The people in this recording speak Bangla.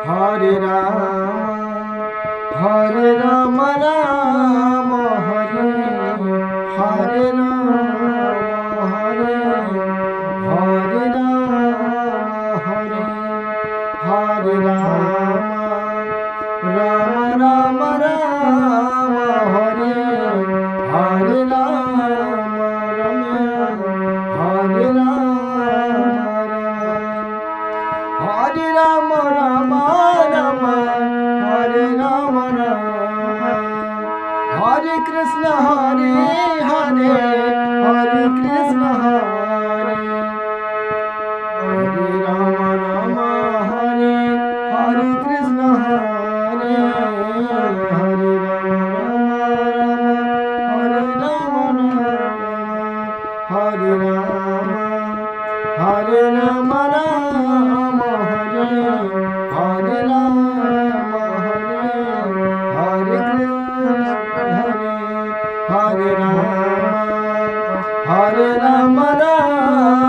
হরে রাম রাম হরে হরে রাম হরে হরে রাম হরে হরে রাম রাম রাম রাম হরে হরে রাম রাম হরে রাম রাম রাম হরে রাম রাম হরে কৃষ্ণ হরে হরে হরে কৃষ্ণ হরে হরে রাম রাম হরে হরে কৃষ্ণ হরে হরে রাম রাম হরে রাম হরে রাম রাম হরে হরে রাম হরে হরে কৃষ্ণ হরে হরে রাম রাম